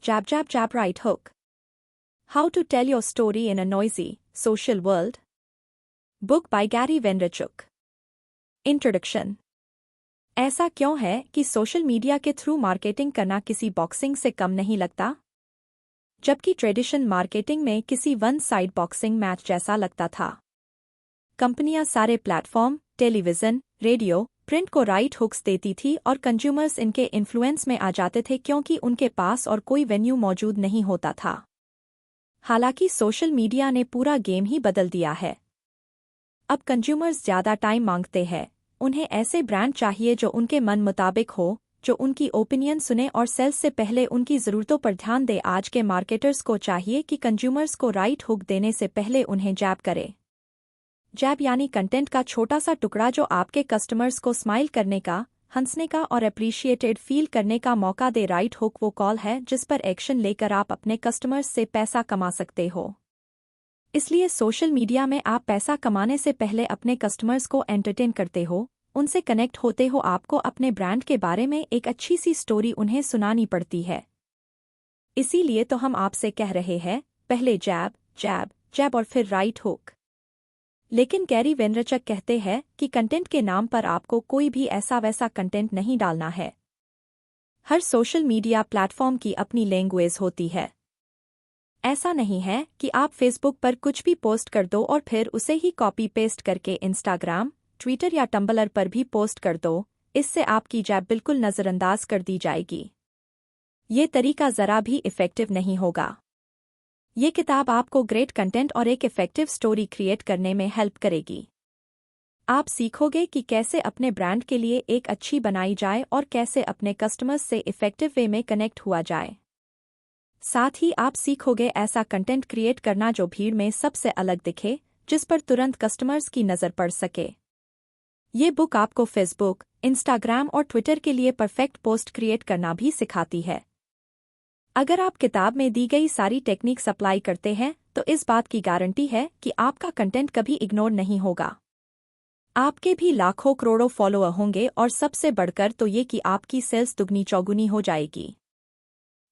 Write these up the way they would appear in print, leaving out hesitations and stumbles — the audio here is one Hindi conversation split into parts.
Jab, jab, jab, right hook. How to tell your story in a noisy, social world. Book by Gary Vaynerchuk. Introduction. ऐसा क्यों है कि सोशल मीडिया के थ्रू मार्केटिंग करना किसी बॉक्सिंग से कम नहीं लगता? जबकि ट्रेडिशन मार्केटिंग में किसी वन साइड बॉक्सिंग मैच जैसा लगता था। कंपनियां सारे प्लेटफॉर्म, टेलीविजन, रेडियो, प्रिंट को राइट हुक्स देती थी और कंज्यूमर्स इनके इन्फ्लुएंस में आ जाते थे क्योंकि उनके पास और कोई वेन्यू मौजूद नहीं होता था। हालांकि सोशल मीडिया ने पूरा गेम ही बदल दिया है। अब कंज्यूमर्स ज़्यादा टाइम मांगते हैं। उन्हें ऐसे ब्रांड चाहिए जो उनके मन मुताबिक हो, जो उनकी ओपिनियन सुने और सेल्स से पहले उनकी ज़रूरतों पर ध्यान दे। आज के मार्केटर्स को चाहिए कि कंज्यूमर्स को राइट हुक देने से पहले उन्हें जैब करे। जैब यानी कंटेंट का छोटा सा टुकड़ा जो आपके कस्टमर्स को स्माइल करने का, हंसने का और अप्रिशिएटेड फील करने का मौका दे। राइट हुक वो कॉल है जिस पर एक्शन लेकर आप अपने कस्टमर्स से पैसा कमा सकते हो। इसलिए सोशल मीडिया में आप पैसा कमाने से पहले अपने कस्टमर्स को एंटरटेन करते हो, उनसे कनेक्ट होते हो। आपको अपने ब्रांड के बारे में एक अच्छी सी स्टोरी उन्हें सुनानी पड़ती है। इसीलिए तो हम आपसे कह रहे हैं, पहले जैब, जैब, जैब और फिर राइट हुक। लेकिन गैरी वेनरचक कहते हैं कि कंटेंट के नाम पर आपको कोई भी ऐसा वैसा कंटेंट नहीं डालना है। हर सोशल मीडिया प्लेटफॉर्म की अपनी लैंग्वेज होती है। ऐसा नहीं है कि आप फेसबुक पर कुछ भी पोस्ट कर दो और फिर उसे ही कॉपी पेस्ट करके इंस्टाग्राम, ट्विटर या टम्बलर पर भी पोस्ट कर दो। इससे आपकी जैब बिल्कुल नज़रअंदाज कर दी जाएगी। ये तरीका ज़रा भी इफ़ेक्टिव नहीं होगा। ये किताब आपको ग्रेट कंटेंट और एक इफ़ेक्टिव स्टोरी क्रिएट करने में हेल्प करेगी। आप सीखोगे कि कैसे अपने ब्रांड के लिए एक अच्छी बनाई जाए और कैसे अपने कस्टमर्स से इफ़ेक्टिव वे में कनेक्ट हुआ जाए। साथ ही आप सीखोगे ऐसा कंटेंट क्रिएट करना जो भीड़ में सबसे अलग दिखे, जिस पर तुरंत कस्टमर्स की नज़र पड़ सके। ये बुक आपको फेसबुक, इंस्टाग्राम और ट्विटर के लिए परफेक्ट पोस्ट क्रिएट करना भी सिखाती है। अगर आप किताब में दी गई सारी टेक्निक्स अप्लाई करते हैं तो इस बात की गारंटी है कि आपका कंटेंट कभी इग्नोर नहीं होगा। आपके भी लाखों करोड़ों फॉलोअर होंगे और सबसे बढ़कर तो ये कि आपकी सेल्स दुगनी चौगुनी हो जाएगी।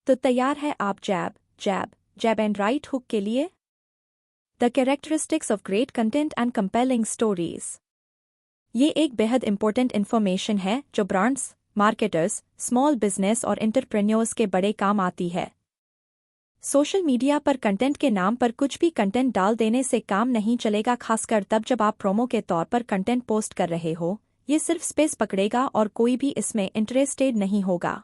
तो तैयार है आप जैब, jab, jab and right hook के लिए? The characteristics of great content and compelling stories. ये एक बेहद इंपॉर्टेंट इन्फॉर्मेशन है जो ब्रांड्स, मार्केटर्स, स्मॉल बिजनेस और एंटरप्रेन्योर्स के बड़े काम आती है। सोशल मीडिया पर कंटेंट के नाम पर कुछ भी कंटेंट डाल देने से काम नहीं चलेगा, खासकर तब जब आप प्रोमो के तौर पर कंटेंट पोस्ट कर रहे हो। ये सिर्फ स्पेस पकड़ेगा और कोई भी इसमें इंटरेस्टेड नहीं होगा।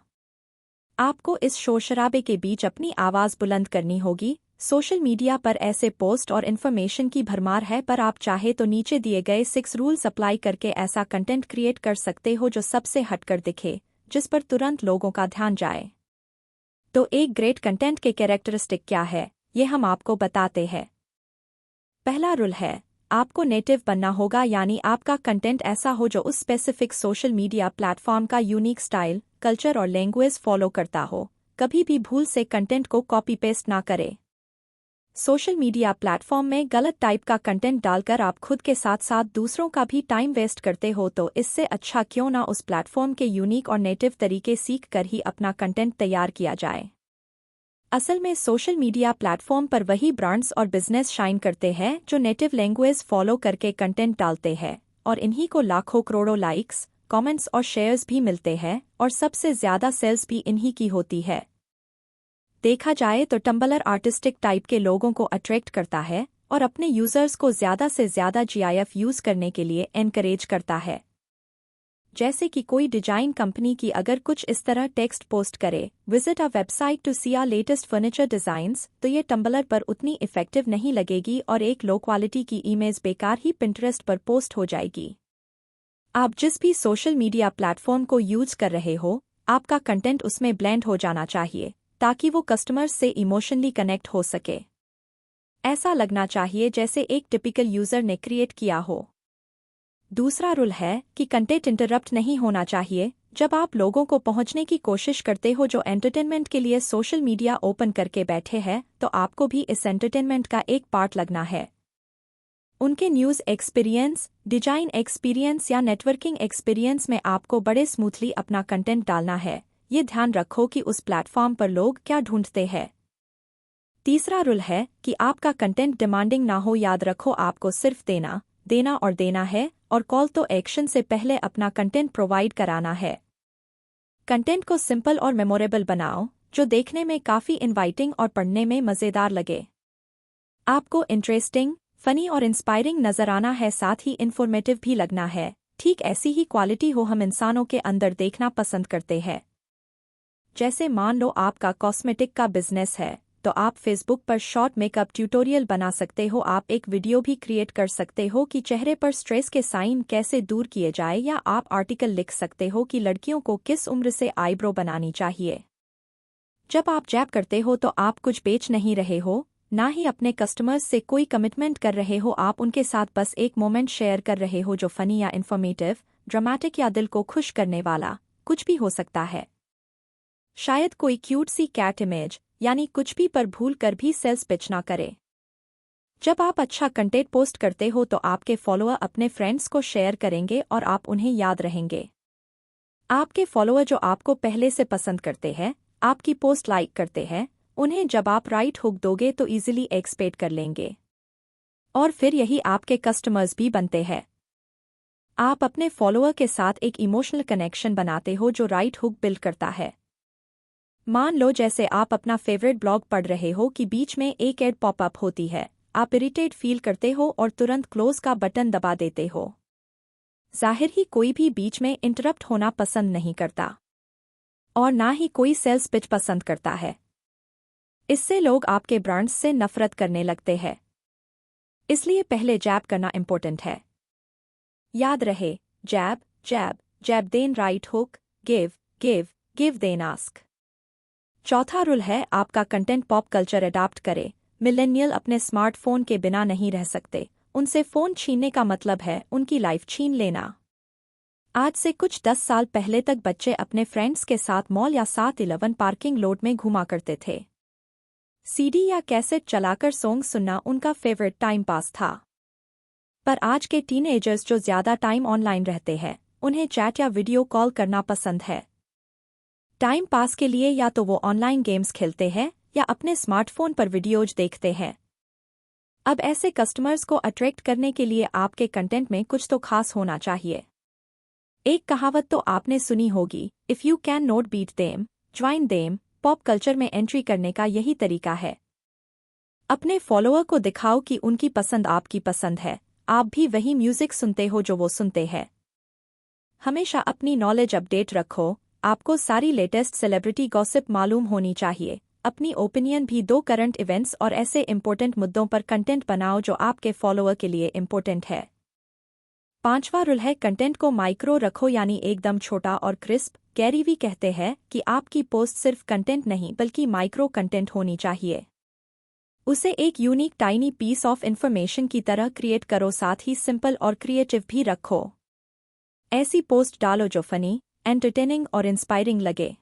आपको इस शोर शराबे के बीच अपनी आवाज़ बुलंद करनी होगी। सोशल मीडिया पर ऐसे पोस्ट और इन्फॉर्मेशन की भरमार है, पर आप चाहे तो नीचे दिए गए 6 रूल्स अप्लाई करके ऐसा कंटेंट क्रिएट कर सकते हो जो सबसे हटकर दिखे, जिस पर तुरंत लोगों का ध्यान जाए। तो एक ग्रेट कंटेंट के कैरेक्टरिस्टिक क्या है, ये हम आपको बताते हैं। पहला रूल है, आपको नेटिव बनना होगा, यानी आपका कंटेंट ऐसा हो जो उस स्पेसिफिक सोशल मीडिया प्लेटफॉर्म का यूनिक स्टाइल, कल्चर और लैंग्वेज फॉलो करता हो। कभी भी भूल से कंटेंट को कॉपी पेस्ट ना करे। सोशल मीडिया प्लेटफॉर्म में गलत टाइप का कंटेंट डालकर आप खुद के साथ साथ दूसरों का भी टाइम वेस्ट करते हो, तो इससे अच्छा क्यों ना उस प्लेटफॉर्म के यूनिक और नेटिव तरीके सीख कर ही अपना कंटेंट तैयार किया जाए। असल में सोशल मीडिया प्लेटफॉर्म पर वही ब्रांड्स और बिजनेस शाइन करते हैं जो नेटिव लैंग्वेज फॉलो करके कंटेंट डालते हैं, और इन्हीं को लाखों करोड़ों लाइक्स, कमेंट्स और शेयर्स भी मिलते हैं, और सबसे ज़्यादा सेल्स भी इन्हीं की होती है। देखा जाए तो टम्बलर आर्टिस्टिक टाइप के लोगों को अट्रैक्ट करता है और अपने यूजर्स को ज़्यादा से ज़्यादा GIF यूज़ करने के लिए एनकरेज करता है। जैसे कि कोई डिजाइन कंपनी की अगर कुछ इस तरह टेक्स्ट पोस्ट करे, visit a website to see our latest furniture designs, तो ये टम्बलर पर उतनी इफेक्टिव नहीं लगेगी और एक लो क्वालिटी की इमेज बेकार ही पिंटरेस्ट पर पोस्ट हो जाएगी। आप जिस भी सोशल मीडिया प्लेटफॉर्म को यूज कर रहे हो, आपका कंटेंट उसमें ब्लेंड हो जाना चाहिए ताकि वो कस्टमर्स से इमोशनली कनेक्ट हो सके। ऐसा लगना चाहिए जैसे एक टिपिकल यूजर ने क्रिएट किया हो। दूसरा रूल है कि कंटेंट इंटरप्ट नहीं होना चाहिए। जब आप लोगों को पहुंचने की कोशिश करते हो जो एंटरटेनमेंट के लिए सोशल मीडिया ओपन करके बैठे हैं, तो आपको भी इस एंटरटेनमेंट का एक पार्ट लगना है। उनके न्यूज़ एक्सपीरियंस, डिजाइन एक्सपीरियंस या नेटवर्किंग एक्सपीरियंस में आपको बड़े स्मूथली अपना कंटेंट डालना है। ये ध्यान रखो कि उस प्लेटफॉर्म पर लोग क्या ढूंढते हैं। तीसरा रूल है कि आपका कंटेंट डिमांडिंग ना हो। याद रखो, आपको सिर्फ देना और देना है, और कॉल तो एक्शन से पहले अपना कंटेंट प्रोवाइड कराना है। कंटेंट को सिंपल और मेमोरेबल बनाओ, जो देखने में काफी इनवाइटिंग और पढ़ने में मजेदार लगे। आपको इंटरेस्टिंग, फनी और इंस्पायरिंग नजर आना है, साथ ही इन्फॉर्मेटिव भी लगना है। ठीक ऐसी ही क्वालिटी हो हम इंसानों के अंदर देखना पसंद करते हैं। जैसे मान लो आपका कॉस्मेटिक का बिजनेस है, तो आप फेसबुक पर शॉर्ट मेकअप ट्यूटोरियल बना सकते हो। आप एक वीडियो भी क्रिएट कर सकते हो कि चेहरे पर स्ट्रेस के साइन कैसे दूर किए जाए, या आप आर्टिकल लिख सकते हो कि लड़कियों को किस उम्र से आईब्रो बनानी चाहिए। जब आप जैब करते हो तो आप कुछ बेच नहीं रहे हो, ना ही अपने कस्टमर्स से कोई कमिटमेंट कर रहे हो। आप उनके साथ बस एक मोमेंट शेयर कर रहे हो जो फनी या इन्फॉर्मेटिव, ड्रामेटिक या दिल को खुश करने वाला कुछ भी हो सकता है। शायद कोई क्यूट सी कैट इमेज यानी कुछ भी पर भूल कर भी सेल्स पिच ना करे। जब आप अच्छा कंटेंट पोस्ट करते हो तो आपके फॉलोअर अपने फ्रेंड्स को शेयर करेंगे और आप उन्हें याद रहेंगे। आपके फॉलोअर जो आपको पहले से पसंद करते हैं, आपकी पोस्ट लाइक करते हैं, उन्हें जब आप राइट हुक दोगे तो इजीली एक्सपेक्ट कर लेंगे, और फिर यही आपके कस्टमर्स भी बनते हैं। आप अपने फॉलोअर के साथ एक इमोशनल कनेक्शन बनाते हो जो राइट हुक बिल्ड करता है। मान लो जैसे आप अपना फेवरेट ब्लॉग पढ़ रहे हो कि बीच में एक एड पॉपअप होती है, आप इरिटेट फील करते हो और तुरंत क्लोज का बटन दबा देते हो। जाहिर ही कोई भी बीच में इंटरप्ट होना पसंद नहीं करता, और ना ही कोई सेल्स पिच पसंद करता है। इससे लोग आपके ब्रांड्स से नफरत करने लगते हैं। इसलिए पहले जैब करना इंपॉर्टेंट है। याद रहे, jab jab jab then right hook, give then ask. चौथा रूल है आपका कंटेंट पॉप कल्चर अडॉप्ट करे। मिलेनियल अपने स्मार्टफोन के बिना नहीं रह सकते। उनसे फोन छीनने का मतलब है उनकी लाइफ छीन लेना। आज से कुछ 10 साल पहले तक बच्चे अपने फ्रेंड्स के साथ मॉल या 7-11 पार्किंग लॉट में घुमा करते थे। सीडी या कैसेट चलाकर सॉन्ग सुनना उनका फेवरेट टाइम पास था। पर आज के टीनएजर्स जो ज्यादा टाइम ऑनलाइन रहते हैं, उन्हें चैट या वीडियो कॉल करना पसंद है। टाइम पास के लिए या तो वो ऑनलाइन गेम्स खेलते हैं या अपने स्मार्टफोन पर वीडियोज देखते हैं। अब ऐसे कस्टमर्स को अट्रैक्ट करने के लिए आपके कंटेंट में कुछ तो खास होना चाहिए। एक कहावत तो आपने सुनी होगी, if you can not beat them, join them. Pop culture में एंट्री करने का यही तरीका है। अपने फॉलोअर को दिखाओ कि उनकी पसंद आपकी पसंद है, आप भी वही म्यूजिक सुनते हो जो वो सुनते हैं। हमेशा अपनी नॉलेज अपडेट रखो। आपको सारी लेटेस्ट सेलिब्रिटी गॉसिप मालूम होनी चाहिए। अपनी ओपिनियन भी दो। करंट इवेंट्स और ऐसे इंपॉर्टेंट मुद्दों पर कंटेंट बनाओ जो आपके फॉलोअर के लिए इंपॉर्टेंट है। पांचवा रूल है कंटेंट को माइक्रो रखो, यानी एकदम छोटा और क्रिस्प। गैरी वी कहते हैं कि आपकी पोस्ट सिर्फ कंटेंट नहीं बल्कि माइक्रो कंटेंट होनी चाहिए। उसे एक unique tiny piece of information की तरह क्रिएट करो, साथ ही सिंपल और क्रिएटिव भी रखो। ऐसी पोस्ट डालो जो फनी, एंटरटेनिंग और इंस्पायरिंग लगे।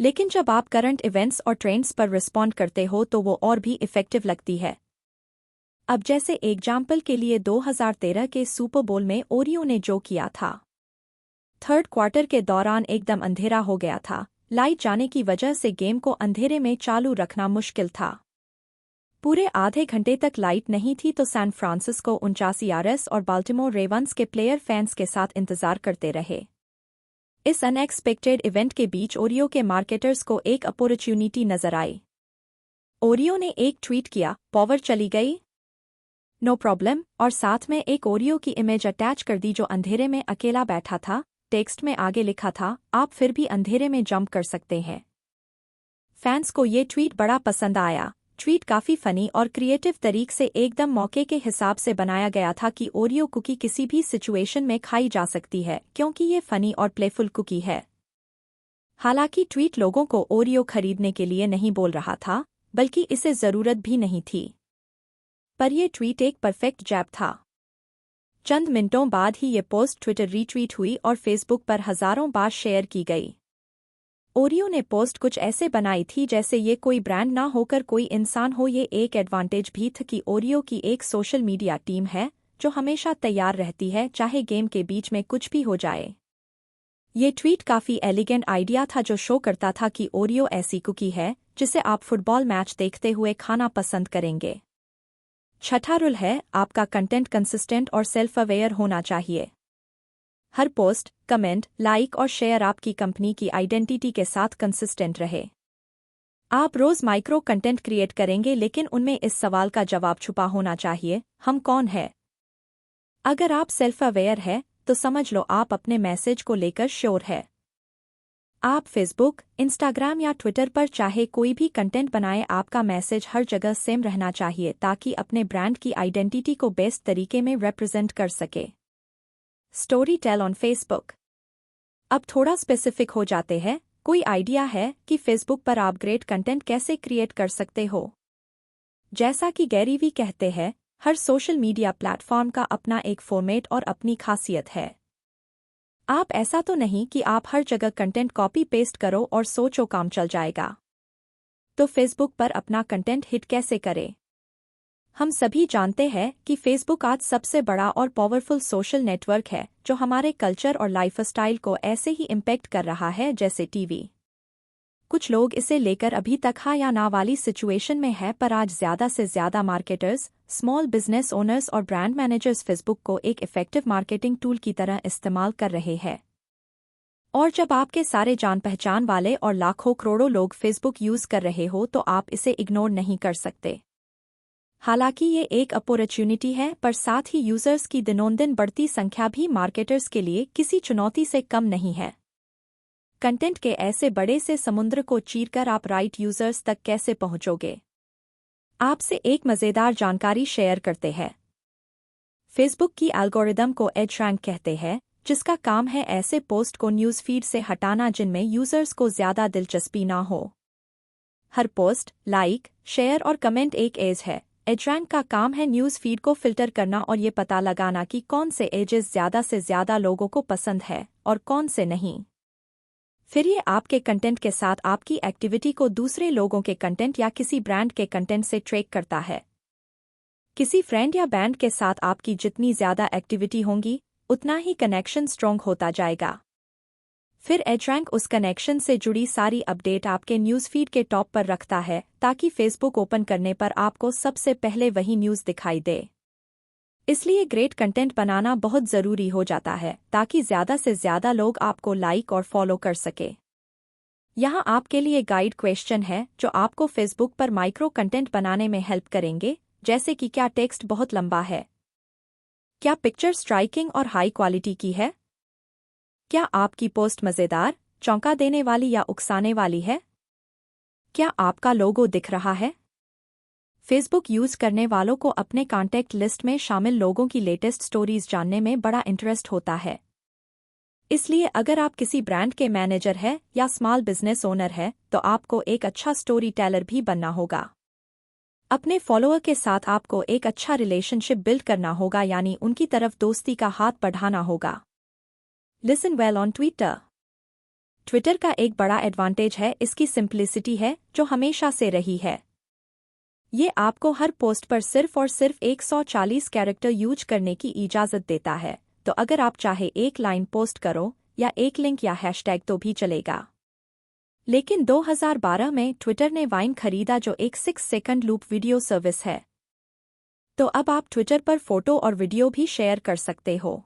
लेकिन जब आप करंट इवेंट्स और ट्रेंड्स पर रिस्पॉन्ड करते हो तो वो और भी इफेक्टिव लगती है। अब जैसे एग्जाम्पल के लिए 2013 के सुपर बोल में ओरियो ने जो किया था। थर्ड क्वार्टर के दौरान एकदम अंधेरा हो गया था। लाइट जाने की वजह से गेम को अंधेरे में चालू रखना मुश्किल था। पूरे आधे घंटे तक लाइट नहीं थी तो सैन फ्रांसिस्को 49ers और बाल्टिमोर रेवंस के प्लेयर फैंस के साथ इंतजार करते रहे। इस अनएक्सपेक्टेड इवेंट के बीच ओरियो के मार्केटर्स को एक अपॉर्चुनिटी नजर आई। ओरियो ने एक ट्वीट किया, पावर चली गई? नो प्रॉब्लम, और साथ में एक ओरियो की इमेज अटैच कर दी जो अंधेरे में अकेला बैठा था। टेक्स्ट में आगे लिखा था, आप फिर भी अंधेरे में जंप कर सकते हैं। फैंस को ये ट्वीट बड़ा पसंद आया। ट्वीट काफी फनी और क्रिएटिव तरीके से एकदम मौके के हिसाब से बनाया गया था कि ओरियो कुकी किसी भी सिचुएशन में खाई जा सकती है क्योंकि ये फनी और प्लेफुल कुकी है। हालांकि ट्वीट लोगों को ओरियो खरीदने के लिए नहीं बोल रहा था, बल्कि इसे जरूरत भी नहीं थी। पर यह ट्वीट एक परफेक्ट जैब था। चंद मिनटों बाद ही ये पोस्ट ट्विटर रीट्वीट हुई और फेसबुक पर हजारों बार शेयर की गई। ओरियो ने पोस्ट कुछ ऐसे बनाई थी जैसे ये कोई ब्रांड ना होकर कोई इंसान हो। ये एक एडवांटेज भी था कि ओरियो की एक सोशल मीडिया टीम है जो हमेशा तैयार रहती है चाहे गेम के बीच में कुछ भी हो जाए। ये ट्वीट काफी एलिगेंट आइडिया था जो शो करता था कि ओरियो ऐसी कुकी है जिसे आप फुटबॉल मैच देखते हुए खाना पसंद करेंगे। छठा रूल है, आपका कंटेंट कंसिस्टेंट और सेल्फ अवेयर होना चाहिए। हर पोस्ट, कमेंट, लाइक और शेयर आपकी कंपनी की आइडेंटिटी के साथ कंसिस्टेंट रहे। आप रोज माइक्रो कंटेंट क्रिएट करेंगे लेकिन उनमें इस सवाल का जवाब छुपा होना चाहिए, हम कौन हैं? अगर आप सेल्फ अवेयर है तो समझ लो आप अपने मैसेज को लेकर श्योर है। आप फेसबुक, इंस्टाग्राम या ट्विटर पर चाहे कोई भी कंटेंट बनाए, आपका मैसेज हर जगह सेम रहना चाहिए ताकि अपने ब्रांड की आइडेंटिटी को बेस्ट तरीके में रिप्रेजेंट कर सके। Story tell on Facebook. अब थोड़ा स्पेसिफिक हो जाते हैं। कोई आइडिया है कि फेसबुक पर आप ग्रेट कंटेंट कैसे क्रिएट कर सकते हो? जैसा कि गैरी वी कहते हैं, हर सोशल मीडिया प्लेटफॉर्म का अपना एक फॉर्मेट और अपनी खासियत है। आप ऐसा तो नहीं कि आप हर जगह कंटेंट कॉपी पेस्ट करो और सोचो काम चल जाएगा। तो फेसबुक पर अपना कंटेंट हिट कैसे करें? हम सभी जानते हैं कि फेसबुक आज सबसे बड़ा और पावरफुल सोशल नेटवर्क है जो हमारे कल्चर और लाइफस्टाइल को ऐसे ही इम्पैक्ट कर रहा है जैसे टीवी। कुछ लोग इसे लेकर अभी तक हाँ या ना वाली सिचुएशन में है, पर आज ज़्यादा से ज़्यादा मार्केटर्स, स्मॉल बिजनेस ओनर्स और ब्रांड मैनेजर्स फेसबुक को एक इफेक्टिव मार्केटिंग टूल की तरह इस्तेमाल कर रहे हैं। और जब आपके सारे जान पहचान वाले और लाखों करोड़ों लोग फेसबुक यूज़ कर रहे हो तो आप इसे इग्नोर नहीं कर सकते। हालांकि ये एक अपॉर्चुनिटी है, पर साथ ही यूजर्स की दिनोंदिन बढ़ती संख्या भी मार्केटर्स के लिए किसी चुनौती से कम नहीं है। कंटेंट के ऐसे बड़े से समुद्र को चीरकर आप राइट यूजर्स तक कैसे पहुंचोगे? आपसे एक मज़ेदार जानकारी शेयर करते हैं। फेसबुक की एल्गोरिदम को एज रैंक कहते हैं, जिसका काम है ऐसे पोस्ट को न्यूज़ फीड से हटाना जिनमें यूजर्स को ज़्यादा दिलचस्पी ना हो। हर पोस्ट, लाइक, शेयर और कमेंट एक एज है। एज रैंक का काम है न्यूज़ फीड को फिल्टर करना और ये पता लगाना कि कौन से एजेस ज़्यादा से ज़्यादा लोगों को पसंद है और कौन से नहीं। फिर ये आपके कंटेंट के साथ आपकी एक्टिविटी को दूसरे लोगों के कंटेंट या किसी ब्रांड के कंटेंट से ट्रैक करता है। किसी फ्रेंड या बैंड के साथ आपकी जितनी ज़्यादा एक्टिविटी होंगी, उतना ही कनेक्शन स्ट्रॉन्ग होता जाएगा। फिर एज रैंक उस कनेक्शन से जुड़ी सारी अपडेट आपके न्यूज़ फीड के टॉप पर रखता है ताकि फेसबुक ओपन करने पर आपको सबसे पहले वही न्यूज़ दिखाई दे। इसलिए ग्रेट कंटेंट बनाना बहुत ज़रूरी हो जाता है ताकि ज़्यादा से ज़्यादा लोग आपको लाइक और फॉलो कर सके। यहाँ आपके लिए गाइड क्वेश्चन है जो आपको फेसबुक पर माइक्रो कंटेंट बनाने में हेल्प करेंगे, जैसे कि क्या टेक्स्ट बहुत लंबा है? क्या पिक्चर स्ट्राइकिंग और हाई क्वालिटी की है? क्या आपकी पोस्ट मज़ेदार, चौंका देने वाली या उकसाने वाली है? क्या आपका लोगो दिख रहा है? फेसबुक यूज़ करने वालों को अपने कॉन्टैक्ट लिस्ट में शामिल लोगों की लेटेस्ट स्टोरीज जानने में बड़ा इंटरेस्ट होता है। इसलिए अगर आप किसी ब्रांड के मैनेजर हैं या स्मॉल बिजनेस ओनर है तो आपको एक अच्छा स्टोरी टेलर भी बनना होगा। अपने फॉलोअर के साथ आपको एक अच्छा रिलेशनशिप बिल्ड करना होगा, यानी उनकी तरफ दोस्ती का हाथ बढ़ाना होगा। Listen well on Twitter. Twitter का एक बड़ा एडवांटेज है इसकी सिंप्लिसिटी है जो हमेशा से रही है। ये आपको हर पोस्ट पर सिर्फ और सिर्फ 140 कैरेक्टर यूज करने की इजाज़त देता है, तो अगर आप चाहे एक लाइन पोस्ट करो या एक लिंक या हैशटैग तो भी चलेगा। लेकिन 2012 में ट्विटर ने वाइन खरीदा जो एक 6 सेकंड लूप वीडियो सर्विस है। तो अब आप ट्विटर पर फोटो और वीडियो भी शेयर कर सकते हो।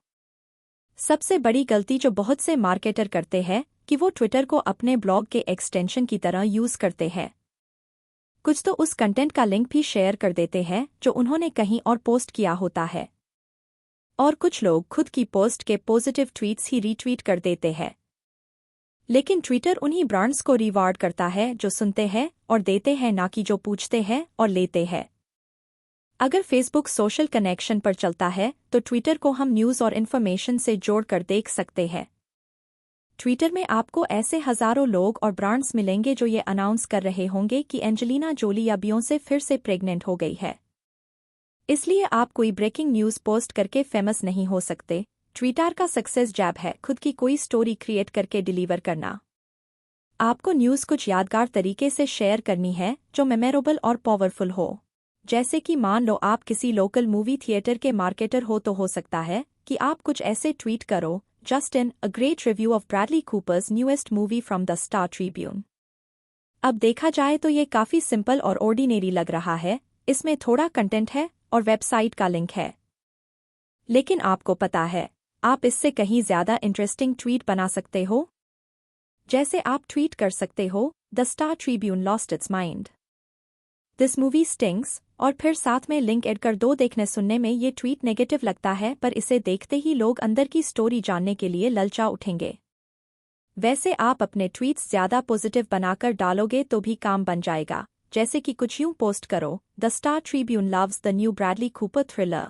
सबसे बड़ी गलती जो बहुत से मार्केटर करते हैं कि वो ट्विटर को अपने ब्लॉग के एक्सटेंशन की तरह यूज़ करते हैं। कुछ तो उस कंटेंट का लिंक भी शेयर कर देते हैं जो उन्होंने कहीं और पोस्ट किया होता है, और कुछ लोग खुद की पोस्ट के पॉजिटिव ट्वीट्स ही रीट्वीट कर देते हैं। लेकिन ट्विटर उन्हीं ब्रांड्स को रिवार्ड करता है जो सुनते हैं और देते हैं, ना कि जो पूछते हैं और लेते हैं। अगर फेसबुक सोशल कनेक्शन पर चलता है तो ट्विटर को हम न्यूज़ और इन्फॉर्मेशन से जोड़कर देख सकते हैं। ट्विटर में आपको ऐसे हज़ारों लोग और ब्रांड्स मिलेंगे जो ये अनाउंस कर रहे होंगे कि एंजेलिना जोली या बियोंसे फिर से प्रेग्नेंट हो गई है। इसलिए आप कोई ब्रेकिंग न्यूज़ पोस्ट करके फेमस नहीं हो सकते। ट्विटर का सक्सेस जैब है खुद की कोई स्टोरी क्रिएट करके डिलीवर करना। आपको न्यूज़ कुछ यादगार तरीके से शेयर करनी है जो मेमोरेबल और पावरफुल हो। जैसे कि मान लो आप किसी लोकल मूवी थिएटर के मार्केटर हो तो हो सकता है कि आप कुछ ऐसे ट्वीट करो Justin, a great review of Bradley Cooper's newest movie from the Star Tribune. अब देखा जाए तो ये काफी सिंपल और ऑर्डिनरी लग रहा है, इसमें थोड़ा कंटेंट है और वेबसाइट का लिंक है। लेकिन आपको पता है, आप इससे कहीं ज्यादा इंटरेस्टिंग ट्वीट बना सकते हो। जैसे आप ट्वीट कर सकते हो, the Star Tribune lost its mind, this movie stings, और फिर साथ में लिंक ऐड कर दो। देखने सुनने में ये ट्वीट नेगेटिव लगता है, पर इसे देखते ही लोग अंदर की स्टोरी जानने के लिए ललचा उठेंगे। वैसे आप अपने ट्वीट्स ज्यादा पॉजिटिव बनाकर डालोगे तो भी काम बन जाएगा, जैसे कि कुछ यूं पोस्ट करो, the Star Tribune loves the new Bradley Cooper thriller,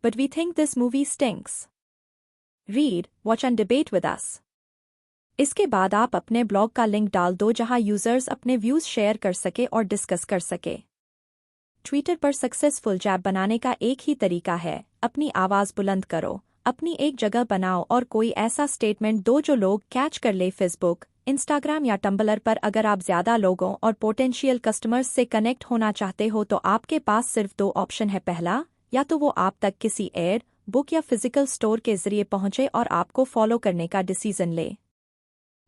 but we think this movie stinks, read, watch and debate with us. इसके बाद आप अपने ब्लॉग का लिंक डाल दो जहां यूजर्स अपने व्यूज शेयर कर सके और डिस्कस कर सके। ट्विटर पर सक्सेसफुल जैब बनाने का एक ही तरीका है, अपनी आवाज बुलंद करो, अपनी एक जगह बनाओ और कोई ऐसा स्टेटमेंट दो जो लोग कैच कर ले। फेसबुक, इंस्टाग्राम या टम्बलर पर अगर आप ज्यादा लोगों और पोटेंशियल कस्टमर्स से कनेक्ट होना चाहते हो तो आपके पास सिर्फ दो ऑप्शन है। पहला, या तो वो आप तक किसी एड, बुक या फिजिकल स्टोर के जरिए पहुंचे और आपको फॉलो करने का डिसीजन ले,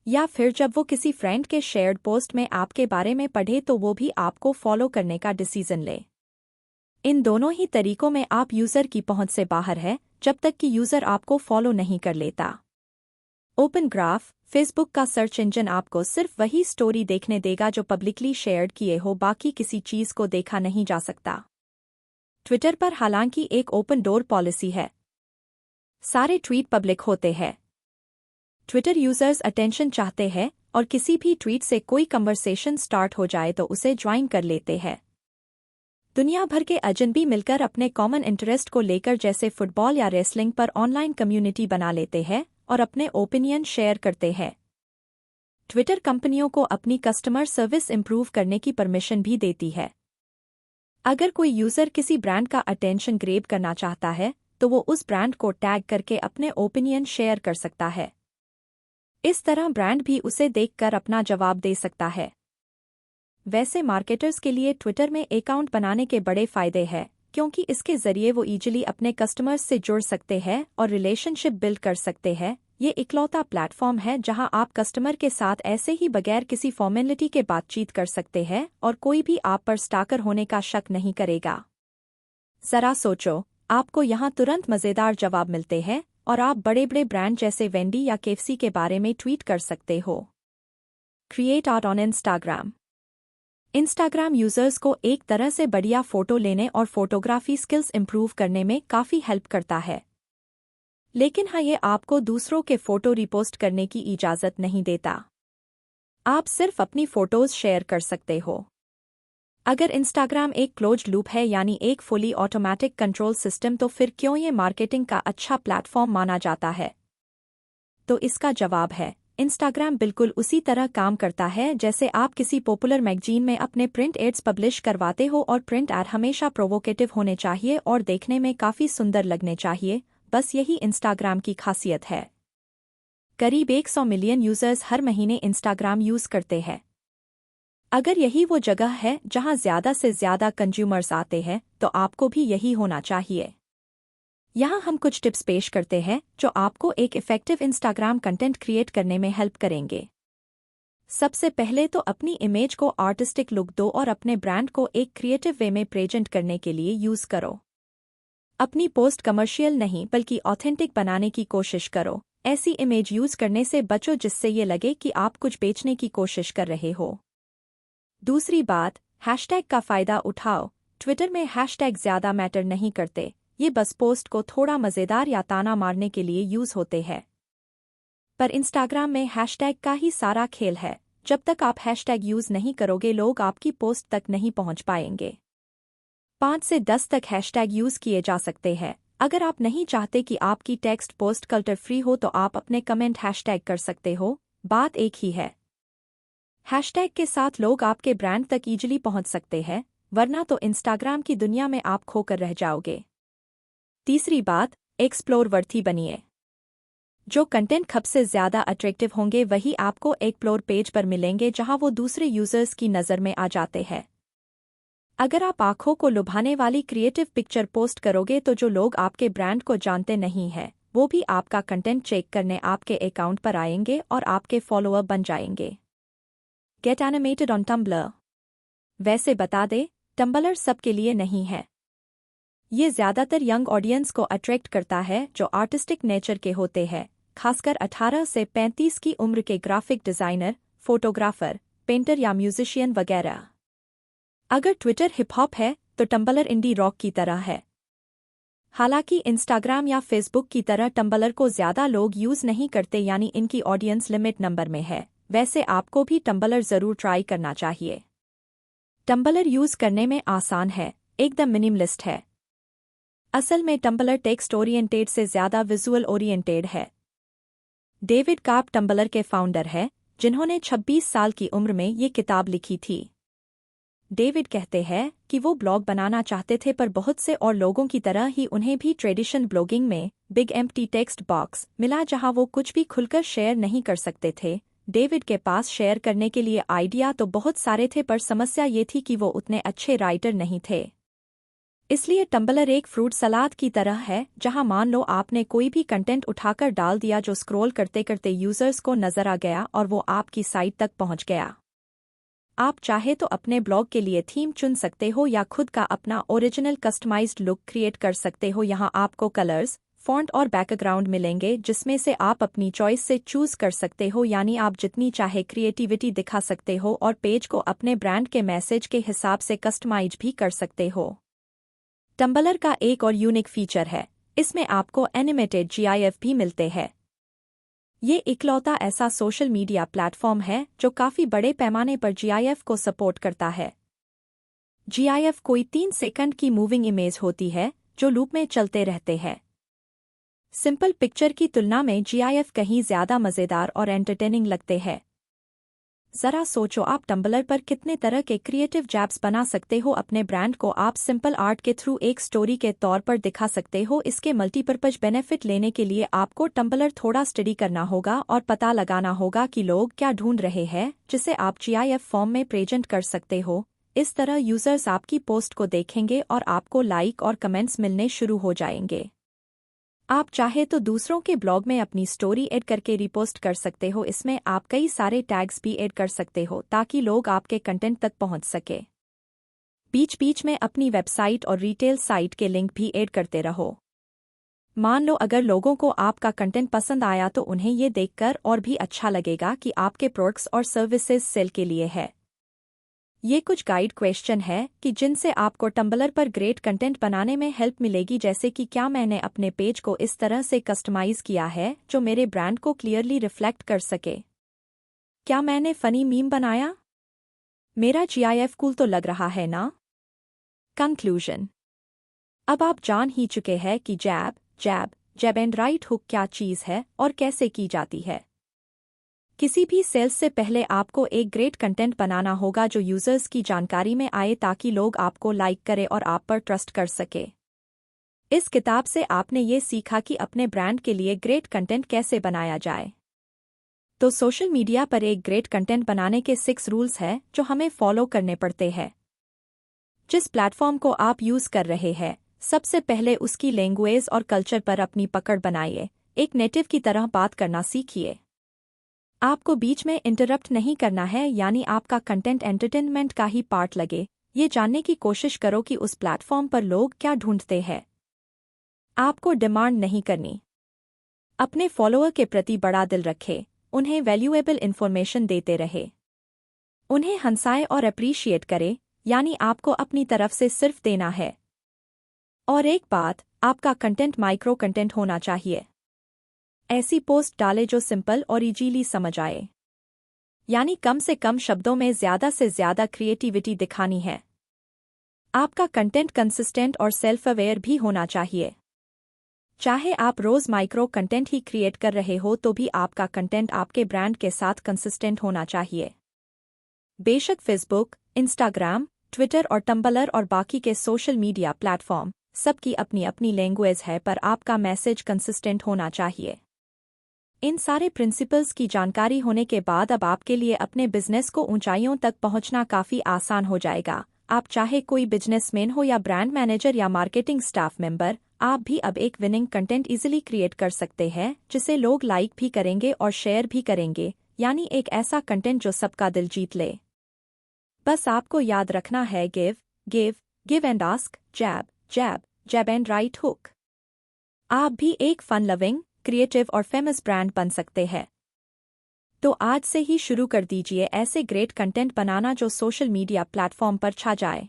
या फिर जब वो किसी फ्रेंड के शेयर्ड पोस्ट में आपके बारे में पढ़े तो वो भी आपको फॉलो करने का डिसीजन ले। इन दोनों ही तरीकों में आप यूजर की पहुंच से बाहर है जब तक कि यूजर आपको फॉलो नहीं कर लेता। ओपन ग्राफ, फेसबुक का सर्च इंजन आपको सिर्फ वही स्टोरी देखने देगा जो पब्लिकली शेयर्ड किए हो, बाकी किसी चीज को देखा नहीं जा सकता। ट्विटर पर हालांकि एक ओपन डोर पॉलिसी है, सारे ट्वीट पब्लिक होते हैं। ट्विटर यूजर्स अटेंशन चाहते हैं और किसी भी ट्वीट से कोई कन्वर्सेशन स्टार्ट हो जाए तो उसे ज्वाइन कर लेते हैं। दुनिया भर के अजनबी मिलकर अपने कॉमन इंटरेस्ट को लेकर जैसे फुटबॉल या रेसलिंग पर ऑनलाइन कम्युनिटी बना लेते हैं और अपने ओपिनियन शेयर करते हैं। ट्विटर कंपनियों को अपनी कस्टमर सर्विस इंप्रूव करने की परमिशन भी देती है। अगर कोई यूजर किसी ब्रांड का अटेंशन ग्रेब करना चाहता है तो वो उस ब्रांड को टैग करके अपने ओपिनियन शेयर कर सकता है। इस तरह ब्रांड भी उसे देखकर अपना जवाब दे सकता है। वैसे मार्केटर्स के लिए ट्विटर में अकाउंट बनाने के बड़े फायदे हैं, क्योंकि इसके जरिए वो इजीली अपने कस्टमर्स से जुड़ सकते हैं और रिलेशनशिप बिल्ड कर सकते हैं। ये इकलौता प्लेटफॉर्म है जहां आप कस्टमर के साथ ऐसे ही बगैर किसी फॉर्मेलिटी के बातचीत कर सकते हैं और कोई भी आप पर स्टाकर होने का शक नहीं करेगा। जरा सोचो, आपको यहाँ तुरंत मजेदार जवाब मिलते हैं और आप बड़े बड़े ब्रांड जैसे वेंडी या केएफसी के बारे में ट्वीट कर सकते हो। Create art on Instagram. Instagram users को एक तरह से बढ़िया फोटो लेने और फोटोग्राफी स्किल्स इंप्रूव करने में काफी हेल्प करता है। लेकिन हाँ, ये आपको दूसरों के फोटो रिपोस्ट करने की इजाजत नहीं देता। आप सिर्फ अपनी फोटोज शेयर कर सकते हो। अगर इंस्टाग्राम एक क्लोज्ड लूप है, यानी एक फुली ऑटोमेटिक कंट्रोल सिस्टम, तो फिर क्यों ये मार्केटिंग का अच्छा प्लेटफॉर्म माना जाता है? तो इसका जवाब है, इंस्टाग्राम बिल्कुल उसी तरह काम करता है जैसे आप किसी पॉपुलर मैगजीन में अपने प्रिंट एड्स पब्लिश करवाते हो, और प्रिंट एड हमेशा प्रोवोकेटिव होने चाहिए और देखने में काफी सुंदर लगने चाहिए। बस यही इंस्टाग्राम की खासियत है। करीब 100 मिलियन यूजर्स हर महीने इंस्टाग्राम यूज करते हैं। अगर यही वो जगह है जहां ज्यादा से ज्यादा कंज्यूमर्स आते हैं, तो आपको भी यही होना चाहिए। यहाँ हम कुछ टिप्स पेश करते हैं जो आपको एक इफेक्टिव इंस्टाग्राम कंटेंट क्रिएट करने में हेल्प करेंगे। सबसे पहले तो अपनी इमेज को आर्टिस्टिक लुक दो और अपने ब्रांड को एक क्रिएटिव वे में प्रेजेंट करने के लिए यूज करो। अपनी पोस्ट कमर्शियल नहीं बल्कि ऑथेंटिक बनाने की कोशिश करो। ऐसी इमेज यूज करने से बचो जिससे ये लगे कि आप कुछ बेचने की कोशिश कर रहे हो। दूसरी बात, हैशटैग का फायदा उठाओ। ट्विटर में हैशटैग ज्यादा मैटर नहीं करते, ये बस पोस्ट को थोड़ा मजेदार या ताना मारने के लिए यूज होते हैं। पर इंस्टाग्राम में हैशटैग का ही सारा खेल है। जब तक आप हैशटैग यूज नहीं करोगे, लोग आपकी पोस्ट तक नहीं पहुंच पाएंगे। 5 से 10 तक हैशटैग यूज किए जा सकते हैं। अगर आप नहीं चाहते कि आपकी टेक्स्ट पोस्ट कल्टर फ्री हो तो आप अपने कमेंट हैशटैग कर सकते हो। बात एक ही है। हैशटैग के साथ लोग आपके ब्रांड तक इजीली पहुंच सकते हैं, वरना तो इंस्टाग्राम की दुनिया में आप खोकर रह जाओगे। तीसरी बात, एक्सप्लोर वर्थी बनिए। जो कंटेंट खप से ज्यादा अट्रैक्टिव होंगे वही आपको एक्सप्लोर पेज पर मिलेंगे, जहां वो दूसरे यूजर्स की नजर में आ जाते हैं। अगर आप आंखों को लुभाने वाली क्रिएटिव पिक्चर पोस्ट करोगे तो जो लोग आपके ब्रांड को जानते नहीं हैं वो भी आपका कंटेंट चेक करने आपके अकाउंट पर आएंगे और आपके फॉलोअर बन जाएंगे। Get animated on Tumblr. वैसे बता दे, टम्बलर सबके लिए नहीं है। ये ज़्यादातर यंग ऑडियंस को अट्रैक्ट करता है जो आर्टिस्टिक नेचर के होते हैं, खासकर 18 से 35 की उम्र के ग्राफिक डिज़ाइनर, फोटोग्राफर, पेंटर या म्यूजिशियन वगैरह। अगर ट्विटर हिप हॉप है तो टम्बलर इंडी रॉक की तरह है। हालांकि इंस्टाग्राम या फेसबुक की तरह टम्बलर को ज़्यादा लोग यूज़ नहीं करते, यानी इनकी ऑडियंस लिमिट नंबर में है। वैसे आपको भी टम्बलर ज़रूर ट्राई करना चाहिए। टम्बलर यूज़ करने में आसान है, एकदम मिनिमलिस्ट है। असल में टम्बलर टेक्स्ट ओरिएंटेड से ज़्यादा विजुअल ओरिएंटेड है। डेविड कार्प टम्बलर के फाउंडर है, जिन्होंने 26 साल की उम्र में ये किताब लिखी थी। डेविड कहते हैं कि वो ब्लॉग बनाना चाहते थे, पर बहुत से और लोगों की तरह ही उन्हें भी ट्रेडिशन ब्लॉगिंग में बिग एम्प्टी टेक्स्ट बॉक्स मिला जहां वो कुछ भी खुलकर शेयर नहीं कर सकते थे। डेविड के पास शेयर करने के लिए आइडिया तो बहुत सारे थे, पर समस्या ये थी कि वो उतने अच्छे राइटर नहीं थे। इसलिए टम्बलर एक फ्रूट सलाद की तरह है, जहां मान लो आपने कोई भी कंटेंट उठाकर डाल दिया जो स्क्रॉल करते करते यूजर्स को नजर आ गया और वो आपकी साइट तक पहुंच गया। आप चाहे तो अपने ब्लॉग के लिए थीम चुन सकते हो या खुद का अपना ओरिजिनल कस्टमाइज्ड लुक क्रिएट कर सकते हो। यहाँ आपको कलर्स, फॉन्ट और बैकग्राउंड मिलेंगे जिसमें से आप अपनी चॉइस से चूज कर सकते हो, यानी आप जितनी चाहे क्रिएटिविटी दिखा सकते हो और पेज को अपने ब्रांड के मैसेज के हिसाब से कस्टमाइज भी कर सकते हो। टम्बलर का एक और यूनिक फीचर है, इसमें आपको एनिमेटेड जीआईएफ भी मिलते हैं। ये इकलौता ऐसा सोशल मीडिया प्लेटफॉर्म है जो काफ़ी बड़े पैमाने पर जीआईएफ को सपोर्ट करता है। जीआईएफ कोई 3 सेकंड की मूविंग इमेज होती है जो लूप में चलते रहते हैं। सिंपल पिक्चर की तुलना में जीआईएफ कहीं ज़्यादा मज़ेदार और एंटरटेनिंग लगते हैं। ज़रा सोचो, आप टम्बलर पर कितने तरह के क्रिएटिव जैब्स बना सकते हो। अपने ब्रांड को आप सिंपल आर्ट के थ्रू एक स्टोरी के तौर पर दिखा सकते हो। इसके मल्टीपर्पज बेनिफिट लेने के लिए आपको टम्बलर थोड़ा स्टडी करना होगा और पता लगाना होगा कि लोग क्या ढूंढ रहे हैं, जिसे आप जीआईएफ फॉर्म में प्रेजेंट कर सकते हो। इस तरह यूजर्स आपकी पोस्ट को देखेंगे और आपको लाइक और कमेंट्स मिलने शुरू हो जाएंगे। आप चाहे तो दूसरों के ब्लॉग में अपनी स्टोरी ऐड करके रिपोस्ट कर सकते हो। इसमें आप कई सारे टैग्स भी ऐड कर सकते हो ताकि लोग आपके कंटेंट तक पहुंच सके। बीच बीच में अपनी वेबसाइट और रिटेल साइट के लिंक भी ऐड करते रहो। मान लो अगर लोगों को आपका कंटेंट पसंद आया तो उन्हें ये देखकर और भी अच्छा लगेगा कि आपके प्रोडक्ट्स और सर्विसेज सेल के लिए है। ये कुछ गाइड क्वेश्चन है कि जिनसे आपको टम्बलर पर ग्रेट कंटेंट बनाने में हेल्प मिलेगी, जैसे कि क्या मैंने अपने पेज को इस तरह से कस्टमाइज किया है जो मेरे ब्रांड को क्लियरली रिफ्लेक्ट कर सके? क्या मैंने फनी मीम बनाया? मेरा जीआईएफ कूल तो लग रहा है ना? कंक्लूजन। अब आप जान ही चुके हैं कि जैब एंड राइट हुक क्या चीज़ है और कैसे की जाती है। किसी भी सेल्स से पहले आपको एक ग्रेट कंटेंट बनाना होगा जो यूजर्स की जानकारी में आए ताकि लोग आपको लाइक करें और आप पर ट्रस्ट कर सके। इस किताब से आपने ये सीखा कि अपने ब्रांड के लिए ग्रेट कंटेंट कैसे बनाया जाए। तो सोशल मीडिया पर एक ग्रेट कंटेंट बनाने के 6 रूल्स हैं जो हमें फॉलो करने पड़ते हैं। जिस प्लेटफॉर्म को आप यूज़ कर रहे हैं, सबसे पहले उसकी लैंग्वेज और कल्चर पर अपनी पकड़ बनाइए। एक नेटिव की तरह बात करना सीखिए। आपको बीच में इंटरप्ट नहीं करना है, यानी आपका कंटेंट एंटरटेनमेंट का ही पार्ट लगे। ये जानने की कोशिश करो कि उस प्लेटफॉर्म पर लोग क्या ढूंढते हैं। आपको डिमांड नहीं करनी। अपने फॉलोअर के प्रति बड़ा दिल रखे, उन्हें वैल्यूएबल इन्फॉर्मेशन देते रहे। उन्हें हंसाए और अप्रिशिएट करे, यानी आपको अपनी तरफ से सिर्फ देना है। और एक बात, आपका कंटेंट माइक्रो कंटेंट होना चाहिए। ऐसी पोस्ट डाले जो सिंपल और इजीली समझ आए, यानी कम से कम शब्दों में ज़्यादा से ज़्यादा क्रिएटिविटी दिखानी है। आपका कंटेंट कंसिस्टेंट और सेल्फ अवेयर भी होना चाहिए। चाहे आप रोज़ माइक्रो कंटेंट ही क्रिएट कर रहे हो तो भी आपका कंटेंट आपके ब्रांड के साथ कंसिस्टेंट होना चाहिए। बेशक फेसबुक, इंस्टाग्राम, ट्विटर और टम्बलर और बाकी के सोशल मीडिया प्लेटफॉर्म सबकी अपनी अपनी लैंग्वेज है, पर आपका मैसेज कंसिस्टेंट होना चाहिए। इन सारे प्रिंसिपल्स की जानकारी होने के बाद अब आपके लिए अपने बिजनेस को ऊंचाइयों तक पहुंचना काफ़ी आसान हो जाएगा। आप चाहे कोई बिजनेसमैन हो या ब्रांड मैनेजर या मार्केटिंग स्टाफ मेंबर, आप भी अब एक विनिंग कंटेंट इजीली क्रिएट कर सकते हैं जिसे लोग लाइक भी करेंगे और शेयर भी करेंगे, यानी एक ऐसा कंटेंट जो सबका दिल जीत ले। बस आपको याद रखना है give and ask, jab and right hook. आप भी एक फन लविंग, क्रिएटिव और फेमस ब्रांड बन सकते हैं। तो आज से ही शुरू कर दीजिए ऐसे ग्रेट कंटेंट बनाना जो सोशल मीडिया प्लेटफॉर्म पर छा जाए।